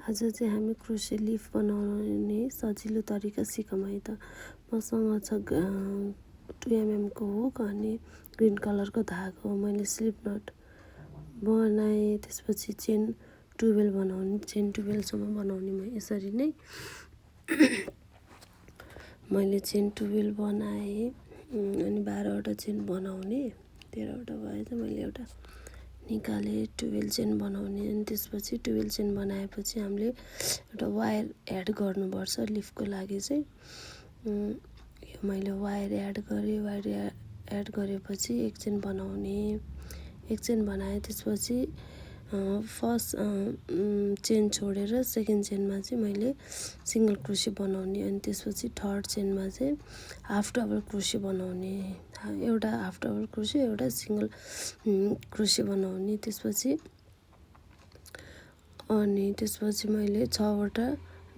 आज चाहिँ हामी क्रोसे लिफ बनाउने सजिलो तरिका सिकौँ है त। मसँग छ 2 mm को हुक अनि ग्रीन कलरको धागो। मैले स्लिप नट बनाएँ, त्यसपछि चेन 12 बनाउने, चेन 12 सम्म बनाउने म यसरी नै मैले चेन 12 बनाएँ अनि 12 वटा चेन बनाउने, 13 वटा भएछ, मैले एउटा निकालेँ 12 चेन बनाउने। अनि त्यसपछि 12 चेन बनाएपछि हामीले एउटा वायर एड गर्नुपर्छ लिफको लागि चाहिँ। यो मैले वायर एड गरेँ, वायर एड गरेपछि एक चेन बनाउने, एक चेन बनाएँ। त्यसपछि फर्स्ट चेन छोडेर सेकेन्ड चेनमा चाहिँ मैले सिंगल क्रोसे बनाउने अनि त्यसपछि थर्ड चेनमा चाहिँ हाफ डबल क्रोसे बनाउने, एउटा हाफ डबल क्रोसे एउटा सिंगल क्रोसे बनाउने। त्यसपछि मैले 6 वटा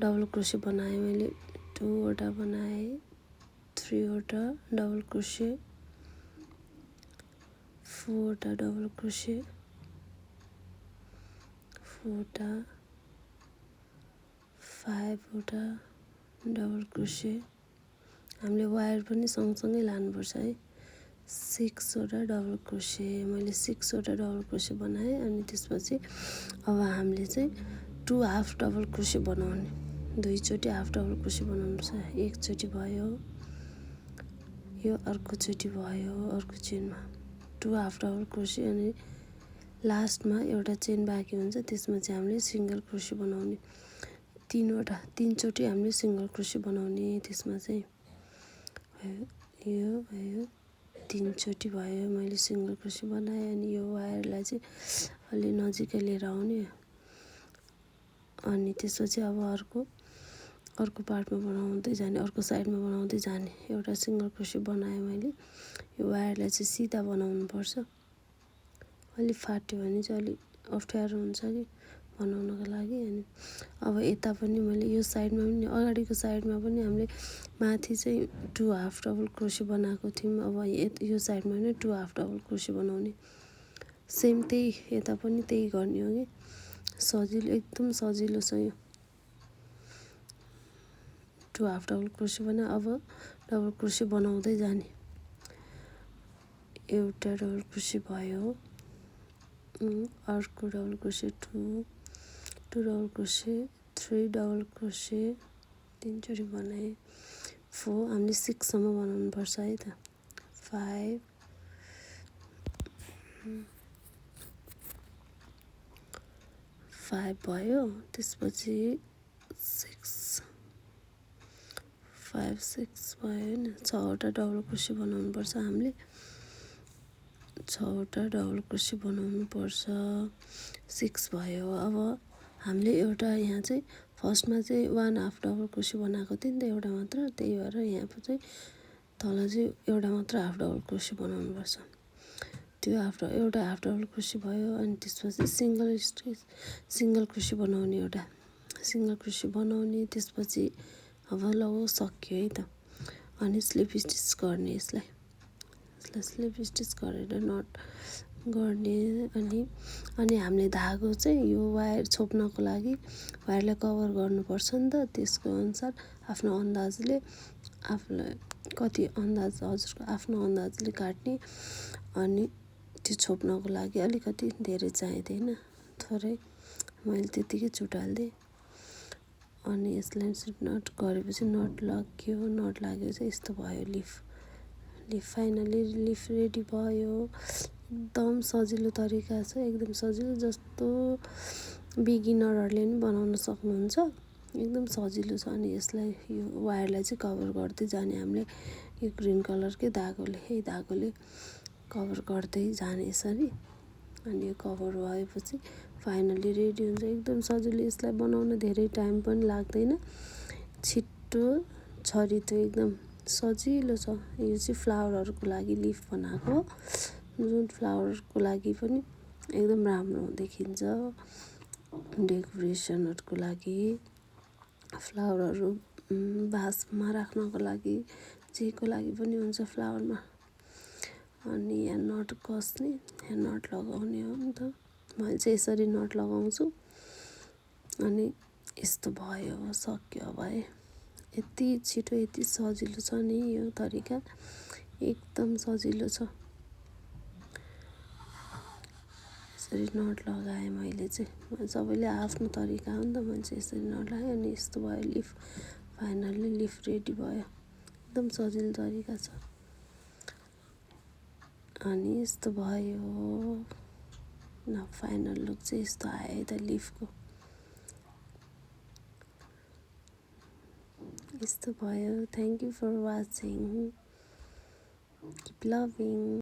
डबल क्रोसे बनाएँ, मैले 2 वटा बनाएँ, 3 वटा डबल क्रोसे, 4 वटा डबल क्रोसे, 4 वटा, 5 वटा डबल क्रोसे। हामीले वायर पनि सँगसँगै लानुपर्छ है। 6 वटा डबल क्रोसे, मैले 6 वटा डबल क्रोसे बनाएँ। अनि त्यसपछि अब हामीले चाहिँ 2 हाफ डबल क्रोसे बनाउने, 2 चोटि हाफ डबल क्रोसे बनाउनुपर्छ। एक चोटि भयो, यो अर्को चोटि भयो, अर्को चेनमा 2 हाफ डबल क्रोसे अनि लास्टमा एउटा चेन बाँकी हुन्छ, त्यसमा चाहिँ हामीले सिंगल क्रोसे बनाउने, 3 चोटि हामीले सिंगल क्रोसे बनाउने। त्यसमा चाहिँ यो भयो 3 चोटि भयो, मैले सिंगल क्रोसे बनाएँ। अनि यो वायरलाई चाहिँ अलि नजिकै लिएर आउने अनि त्यसपछि अब अर्को पार्टमा बनाउँदै जाने, अर्को साइडमा बनाउँदै जाने। एउटा सिंगल क्रोसे बनाएँ मैले। यो वायरलाई चाहिँ सिधा बनाउनु पर्छ, अलि फाट्यो भने चाहिँ अलि अप्ठ्यारो हुन्छ कि बनाउनको लागि। अनि अब यता पनि मैले यो साइडमा पनि, अगाडिको साइडमा पनि हामीले माथि चाहिँ 2 हाफ डबल क्रोसे बनाएको थियौँ। अब यो साइडमा पनि 2 हाफ डबल क्रोसे बनाउने, सेम त्यही यता पनि त्यही गर्ने हो कि सजिलो, एकदम सजिलो छ यो। 2 हाफ डबल क्रोसे बना, अब डबल क्रोसे बनाउँदै जाने। एउटा डबल क्रोसे भयो, अर्को double crochet 2 double crochet, 3 double crochet, 3 चोटि बनाएँ, 4, हामीले 6 सम्म बनाउनु पर्छ है त। 5 भयो, त्यसपछि 6 भयो नि, 6 वटा डबल क्रोसे बनाउनु पर्छ हामीले, 6 वटा डबल क्रोसे बनाउनु पर्छ। 6 भयो। अब हामीले एउटा यहाँ चाहिँ फर्स्टमा चाहिँ 1 हाफ डबल क्रोसे बनाएको थियो नि त, एउटा मात्र, त्यही भएर यहाँ चाहिँ तल चाहिँ एउटा मात्र हाफ डबल क्रोसे बनाउनु पर्छ। त्यो एउटा हाफ डबल क्रोसे भयो। अनि त्यसपछि सिंगल क्रोसे बनाउने, एउटा सिंगल क्रोसे बनाउने। त्यसपछि अब लगभग सक्यो है त। अनि स्लिप स्टिच गर्ने, यसलाई स्लिप स्टिच गरेर नट गर्ने। अनि हामीले धागो चाहिँ यो वायर छोप्नको लागि वायरलाई कभर गर्नुपर्छ नि त, त्यसको अनुसार आफ्नो अन्दाजले, आफूलाई कति अन्दाज, हजुरको आफ्नो अन्दाजले काट्ने। अनि त्यो छोप्नको लागि अलिकति धेरै चाहिँदैन, थोरै, मैले त्यतिकै चुटाल्दिएँ। अनि यसलाई स्लिप नट गरेपछि नट लाग्यो, नट लाग्यो चाहिँ यस्तो भयो लिफ फाइनली लिफ रेडी भयो। एकदम सजिलो तरिका छ, एकदम सजिलो, जस्तो बिगिनरहरूले पनि बनाउन सक्नुहुन्छ, एकदम सजिलो छ। अनि यसलाई, यो वायरलाई चाहिँ कभर गर्दै जाने हामीले, यो ग्रीन कलरकै धागोले, यही धागोले कभर गर्दै जाने यसरी। अनि यो कभर भएपछि फाइनली रेडी हुन्छ, एकदम सजिलो। यसलाई बनाउन धेरै टाइम पनि लाग्दैन, छिट्टो छरितो, एकदम सजिलो छ। यो चाहिँ फ्लावरहरूको लागि लिफ बनाएको, जुन फ्लावरको लागि पनि एकदम राम्रो देखिन्छ, डेकोरेसनहरूको लागि, फ्लावरहरू भासमा राख्नको लागि, जेको लागि पनि हुन्छ फ्लावरमा। अनि यहाँ नट कस्ने, यहाँ नट लगाउने हो नि त, मैले चाहिँ यसरी नट लगाउँछु। अनि यस्तो भयो, सक्यो भाइ। यति छिटो यति सजिलो छ नि यो तरिका, एकदम सजिलो छ। यसरी नट लगाएँ मैले चाहिँ, सबैले आफ्नो तरिका हो नि त, मैले चाहिँ यसरी नट लगाएँ अनि यस्तो भयो लिफ। फाइनल्ली लिफ रेडी भयो, एकदम सजिलो तरिका छ। अनि यस्तो भयो न, फाइनल लुक चाहिँ यस्तो आयो त लिफको, यस्तो भयो। Thank you for watching, keep loving.